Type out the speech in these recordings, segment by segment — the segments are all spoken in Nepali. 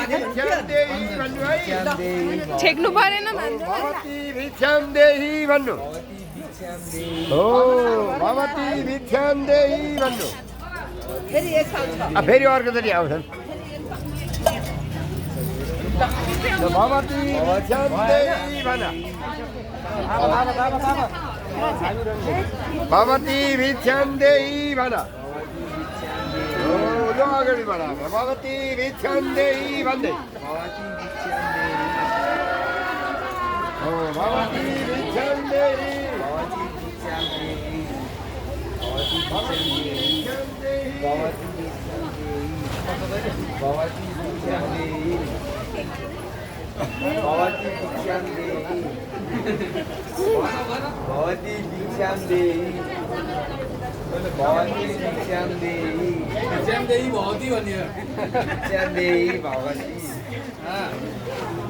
भिक्षान्देही भन्नु है छेक्नु परेन भवती भिक्षान्देही भन्नु हो भवती भिक्षान्देही भन्नु फेरि अर्कोचोटि आउँछन् भवती भिक्षान्देही भन भवती भिक्षान्देही भन ल अगाडि बढा भगवती भिक्षान्देही भन्दै हो भगवती भिक्षान्देही भिक्षान्देही भवती भन्यो भिक्षान्देही भगवती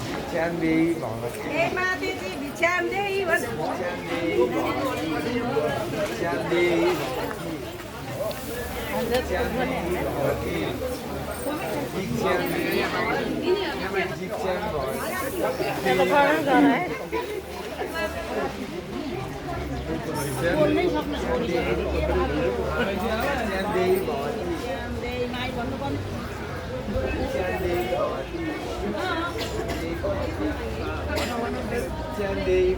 भिक्षान्देही भगवती हे मातेजी भिक्षान्देही भन्नु भिक्षान्देही भिक्षान्देही भगवती भिक्षान्देही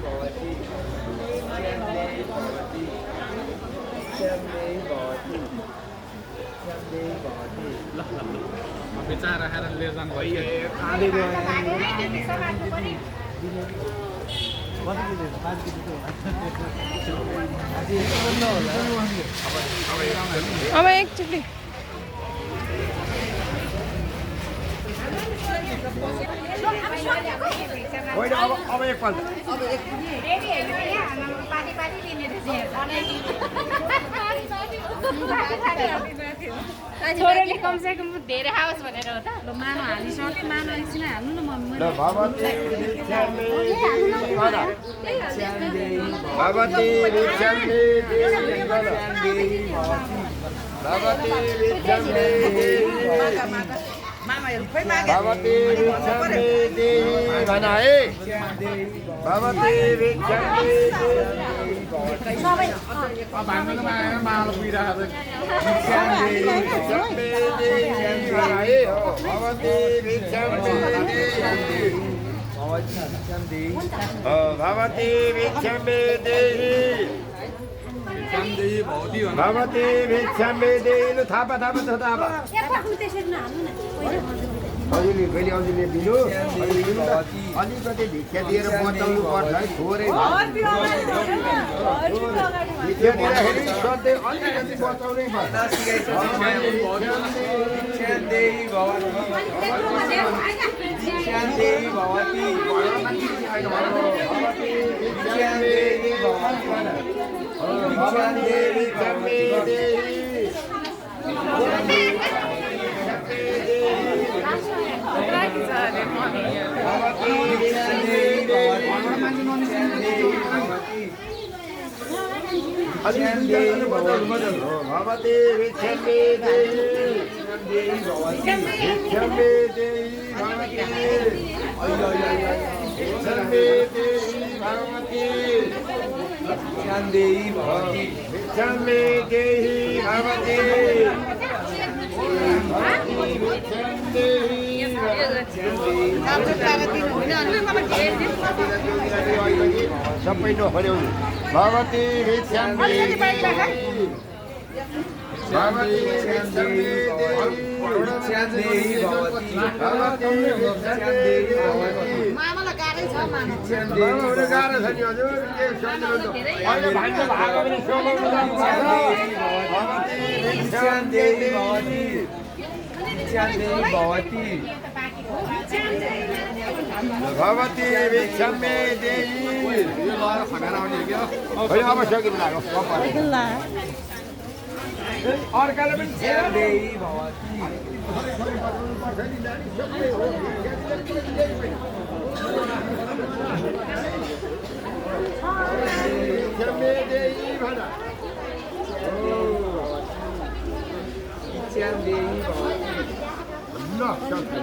बेचारा खाएर लिएर जानु भयो अब एकचोटि होइन अब एकपल्ट छोरीले कमसेकम धेरै आओस् भनेर हो त ल मानो हालिसक्यो मानो एकछिन हाल्नु न मम्मी ल भगवती भिक्षान्देही भन भगवती भिक्षान्देही भन भगवती भिक्षान्देही भगवती भिक्षान्देही भन है भगवती भिक्षान्देही भाग्नुमा आएर मालो पुगिरहेको भगवती भिक्षान्देही भगवती भिक्षान्देही भगवती भिक्षान्देही लु थापा थापा थापा हजुरले कहिले हजुरले दिनु अलिकति भिक्षा दिएर बचाउनु पर्छ है थोरै भिक्षा दिँदाखेरि सधैँ अलिकति बचाउनै पर्छ भिक्षान्देही भगवती भिक्षान्देही भगवती भिक्षान्देही भगवती भिक्षान्देही भगवती सबै नखर्याउनु भगवती भिक्षान्देही भगवती भिक्षान्देही भगवती मामालाई गाह्रै छ मामा गाह्रो छ नि हजुर के सम्झाउनु अहिले भाइको भागो पनि सोमाउनु भिक्षान्देही भगवती भिक्षान्देही भगवती भगवती भिक्षान्देही अब सकिनु लाग्यो अर्काले पनि भिक्षान्देही भगवती भिक्षान्देही भन भिक्षान्देही भगवती सक्नु